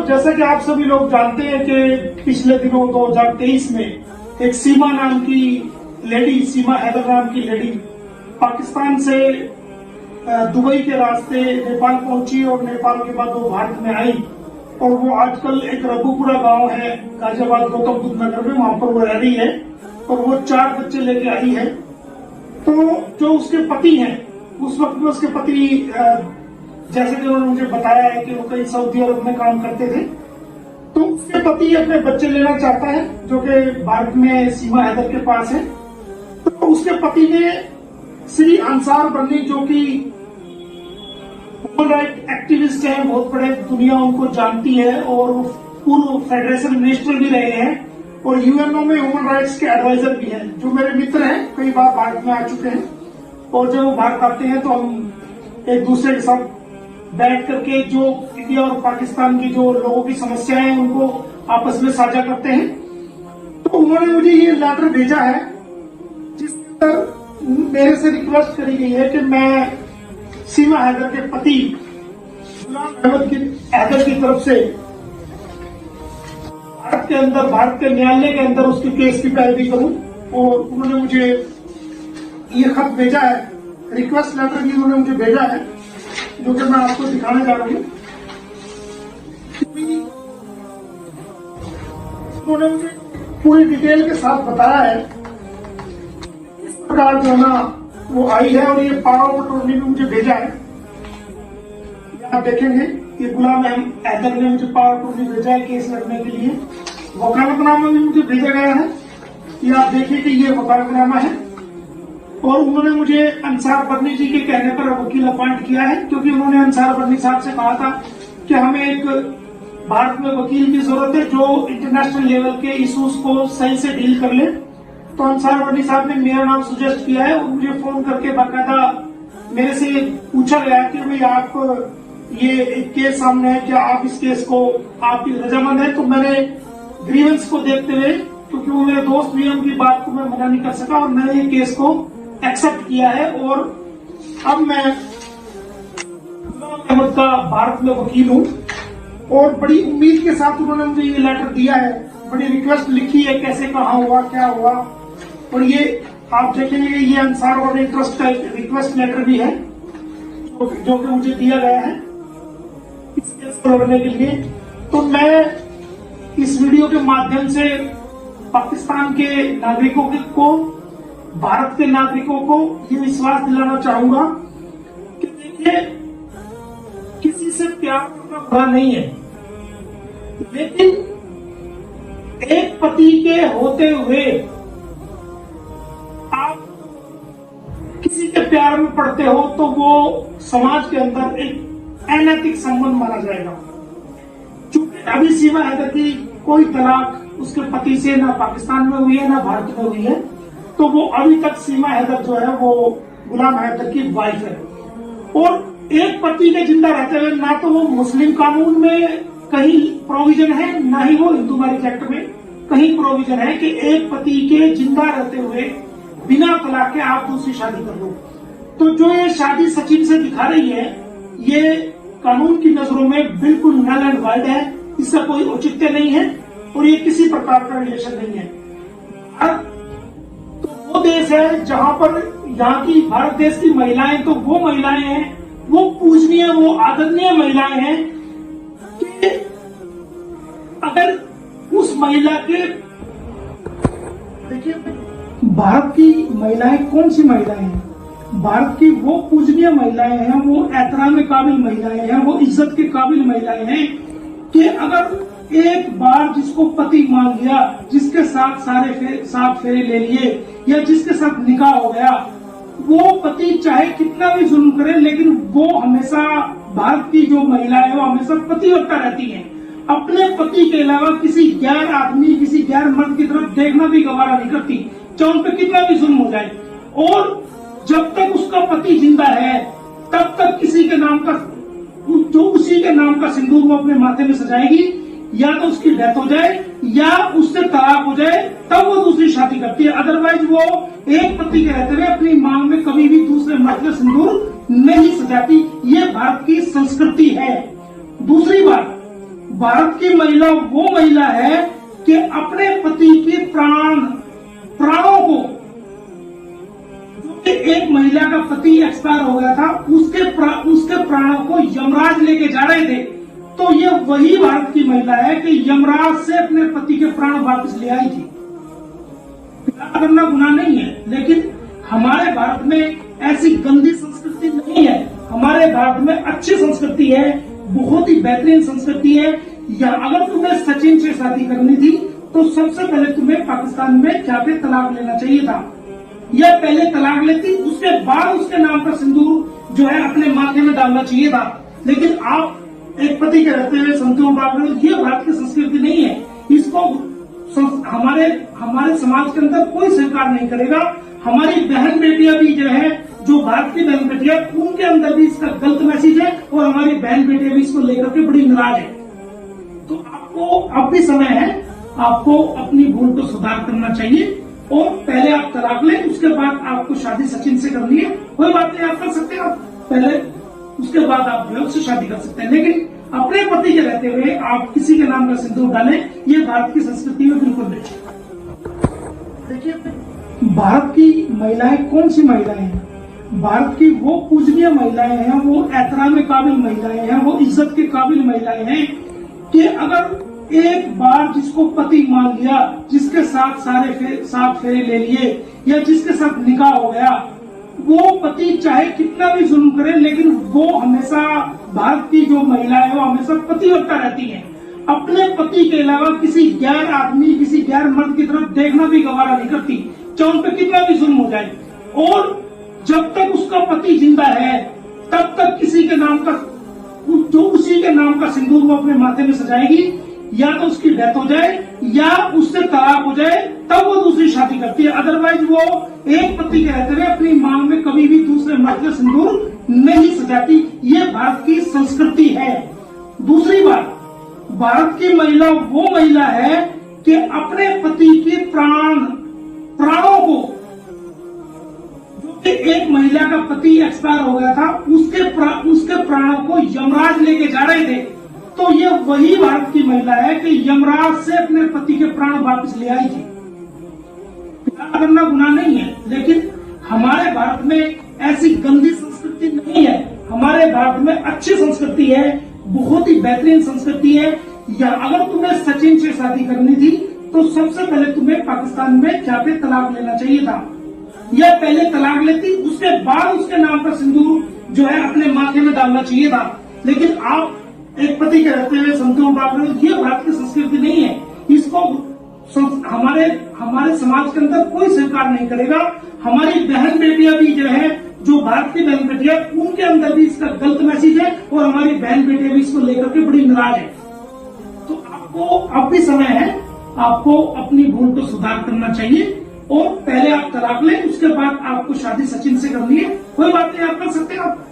जैसा कि आप सभी लोग जानते हैं कि पिछले दिनों 2023 में एक सीमा नाम की लेडी, सीमा हैदर नाम की लेडी पाकिस्तान से दुबई के रास्ते नेपाल पहुंची और नेपाल के बाद वो भारत में आई और वो आजकल एक रघुपुरा गांव है गाजियाबाद गौतम बुद्ध नगर में, वहां पर वो रह रही है और वो 4 बच्चे लेके आई है। तो जो उसके पति हैं, उस वक्त में उसके पति जैसे कि उन्होंने मुझे बताया है कि वो कहीं सऊदी अरब में काम करते थे, तो उसके पति अपने बच्चे लेना चाहता है जो कि भारत में सीमा हैदर के पास है। तो उसके पति ने श्री अंसार बनी, जो कि ह्यूमन राइट एक्टिविस्ट हैं, बहुत बड़े, दुनिया उनको जानती है और पूर्व फेडरेशन मिनिस्टर भी रहे हैं और यूएनओ में ह्यूमन राइट्स के एडवाइजर भी हैं, जो मेरे मित्र हैं, कई बार भारत में आ चुके हैं। और जब वो भारत आते हैं तो हम एक दूसरे के साथ बैठ करके जो इंडिया और पाकिस्तान की जो लोगों की समस्याएं हैं उनको आपस में साझा करते हैं। तो उन्होंने मुझे ये लेटर भेजा है जिसके अंदर मेरे से रिक्वेस्ट करी गई है कि मैं सीमा हैदर के पति गुलाम हैदर की तरफ से भारत के न्यायालय के अंदर उसके केस की पैरवी करूं। और उन्होंने मुझे ये खत भेजा है, रिक्वेस्ट लेटर भी उन्होंने मुझे भेजा है, जो कि मैं आपको दिखाने जा रही हूँ। उन्होंने मुझे पूरी डिटेल के साथ बताया है इस प्रकार जो ना वो आई है और ये पावर ऑफ अटॉर्नी भी मुझे भेजा है। आप देखेंगे ये गुलाम हैदर ने मुझे पावर ऑफ अटॉर्नी भेजा है केस लड़ने के लिए। वकालतनामा भी मुझे भेजा गया है, ये आप देखिए कि ये वकालतनामा है। और उन्होंने मुझे अंसार बनी जी के कहने पर वकील अपॉइंट किया है, क्योंकि उन्होंने अंसार बनी साहब से कहा था कि हमें एक भारत में वकील की जरूरत है जो इंटरनेशनल लेवल के इश्यूज को सही से डील कर ले। तो अंसार बनी साहब ने मेरा नाम सजेस्ट किया है और मुझे फोन करके बाकायदा मेरे से पूछा गया कि भाई आप ये एक केस सामने है, क्या आप इस केस को आपकी रजामंद है? तो मैंने ग्रीवेंस को देखते हुए, क्योंकि वो मेरे दोस्त भी, उनकी बात को मैं मना नहीं कर सका और मैंने ये केस को एक्सेप्ट किया है। और अब मैं अहमद का भारत में वकील हूँ और बड़ी उम्मीद के साथ उन्होंने मुझे ये लेटर दिया है, बड़ी रिक्वेस्ट लिखी है, कैसे कहाँ हुआ, क्या हुआ। और ये आप देखेंगे ये अंसार और ट्रस्ट का एक रिक्वेस्ट लेटर भी है जो कि मुझे दिया गया है इस केस को लड़ने के लिए। तो मैं इस वीडियो के माध्यम से पाकिस्तान के नागरिकों को, भारत के नागरिकों को ये विश्वास दिलाना चाहूंगा कि देखिए, किसी से प्यार करना बुरा नहीं है, लेकिन एक पति के होते हुए आप किसी के प्यार में पड़ते हो तो वो समाज के अंदर एक अनैतिक संबंध माना जाएगा। चूंकि अभी सीमा हैदर की कोई तलाक उसके पति से ना पाकिस्तान में हुई है ना भारत में हुई है, तो वो अभी तक सीमा हैदर जो है वो गुलाम हैदर की वाइफ है। और एक पति के जिंदा रहते हुए ना तो वो मुस्लिम कानून में कहीं प्रोविजन है, ना ही वो हिंदू मैरिज एक्ट में कहीं प्रोविजन है कि एक पति के जिंदा रहते हुए बिना तलाक के आप दूसरी शादी कर लो। तो जो ये शादी सचिन से दिखा रही है, ये कानून की नजरों में बिल्कुल नल एंड वाइड है, इसका कोई औचित्य नहीं है और ये किसी प्रकार का रिलेशन नहीं है। तो वो देश है जहां पर यहाँ की भारत देश की महिलाएं, तो वो महिलाएं हैं, वो पूजनीय, वो आदरणीय महिलाएं हैं कि अगर उस महिला के, देखिए भारत की महिलाएं कौन सी महिलाएं हैं? भारत की वो पूजनीय महिलाएं हैं, वो एहतराम के काबिल महिलाएं हैं, वो इज्जत के काबिल महिलाएं हैं कि अगर एक बार जिसको पति मान लिया, जिसके साथ सात फेरे ले लिए या जिसके साथ निकाह हो गया, वो पति चाहे कितना भी जुल्म करे, लेकिन वो हमेशा, भारत की जो महिलाएं वो हमेशा पतिव्रता रहती हैं, अपने पति के अलावा किसी गैर आदमी, किसी गैर मर्द की तरफ देखना भी गवारा नहीं करती, चाहे उन पर कितना भी जुल्म हो जाए। और जब तक उसका पति जिंदा है तब तक किसी के नाम का, जो उसी के नाम का सिंदूर वो अपने माथे में सजाएगी, या तो उसकी डेथ हो जाए या उससे तलाक हो जाए, तब वो दूसरी शादी करती है। अदरवाइज वो एक पति के रहते हुए अपनी मांग में कभी भी दूसरे मर्द में सिंदूर नहीं सजाती। ये भारत की संस्कृति है। दूसरी बात, भारत की महिला वो महिला है कि अपने पति के प्राणों को, जो कि एक महिला का पति एक्सपायर हो गया था, उसके प्राणों को यमराज लेके जा रहे थे, तो ये वही भारत की महिला है कि यमराज से अपने पति के प्राण वापस ले आई थी। प्यार करना गुनाह नहीं है, लेकिन हमारे भारत में ऐसी गंदी संस्कृति नहीं है। हमारे भारत में अच्छी संस्कृति है, बहुत ही बेहतरीन संस्कृति है। या अगर तुम्हें सचिन से शादी करनी थी तो सबसे पहले तुम्हें पाकिस्तान में जाके तलाक लेना चाहिए था, या पहले तलाक लेती, उसके बाद उसके नाम का सिंदूर जो है अपने माथे में डालना चाहिए था। लेकिन आप एक पति के रहते हुए संतों बात करें, ये भारत की संस्कृति नहीं है। इसको हमारे समाज के अंदर कोई स्वीकार नहीं करेगा। हमारी बहन बेटियां भी जो है, जो भारत की बहन बेटियां, उनके अंदर भी इसका गलत मैसेज है और हमारी बहन बेटियां भी इसको लेकर के बड़ी नाराज है। तो आपको अब भी समय है, आपको अपनी भूल को सुधार करना चाहिए और पहले आप तलाक लें, उसके बाद आपको शादी सचिन से करनी है, कोई बात नहीं, आप कर सकते हैं। आप पहले उसके बाद आप जो है उससे शादी कर सकते हैं, लेकिन अपने पति के रहते हुए आप किसी के नाम का सिंदूर डालें, ये भारत की संस्कृति में बिल्कुल नहीं। देखिए, भारत की महिलाएं कौन सी महिलाएं हैं? भारत की वो पूजनीय महिलाएं हैं, वो एहतराम में काबिल महिलाएं हैं, वो इज्जत के काबिल महिलाएं हैं कि अगर एक बार जिसको पति मान लिया, जिसके साथ सात फेरे ले लिए या जिसके साथ निकाह हो गया, वो पति चाहे कितना भी जुल्म करे, लेकिन वो हमेशा, भारत की जो महिला है वो हमेशा पतिव्रता रहती है। अपने पति के अलावा किसी गैर आदमी, किसी गैर मर्द की तरफ देखना भी गवारा नहीं करती, चाहे उन पर कितना भी जुल्म हो जाए। और जब तक उसका पति जिंदा है तब तक किसी के नाम का, जो उसी के नाम का सिंदूर वो अपने माथे में सजाएगी, या तो उसकी डेथ हो जाए या उससे तलाक हो जाए, तब वो दूसरी शादी करती है। अदरवाइज वो एक पति के रहते हुए अपनी मांग में कभी भी दूसरे मर्द का सिंदूर नहीं सजाती। ये भारत की संस्कृति है। दूसरी बात, भारत की महिला वो महिला है कि अपने पति के प्राणों को, जो कि एक महिला का पति एक्सपायर हो गया था, उसके प्राणों को यमराज लेके जा रहे थे, तो ये वही भारत की महिला है कि यमराज से अपने पति के प्राण वापस ले आई थी। प्यार करना गुनाह नहीं है, लेकिन हमारे भारत में ऐसी गंदी संस्कृति नहीं है। हमारे भारत में अच्छी संस्कृति है, बहुत ही बेहतरीन संस्कृति है। या अगर तुम्हें सचिन से शादी करनी थी तो सबसे पहले तुम्हें पाकिस्तान में जाके तलाक लेना चाहिए था, या पहले तलाक लेती, उसके बाद उसके नाम का सिंदूर जो है अपने माथे में डालना चाहिए था। लेकिन आप एक पति के रहते हुए संतों बात करें, ये भारत की संस्कृति नहीं है। इसको हमारे समाज के अंदर कोई स्वीकार नहीं करेगा। हमारी बहन बेटियां भी जो है, जो भारत की बहन बेटियां, उनके अंदर भी इसका गलत मैसेज है और हमारी बहन बेटियां भी इसको लेकर के बड़ी नाराज है। तो आपको अब भी समय है, आपको अपनी भूल को सुधार करना चाहिए और पहले आप तलाक लें, उसके बाद आपको शादी सचिन से करनी है, कोई बात नहीं, आप कर सकते हैं। आप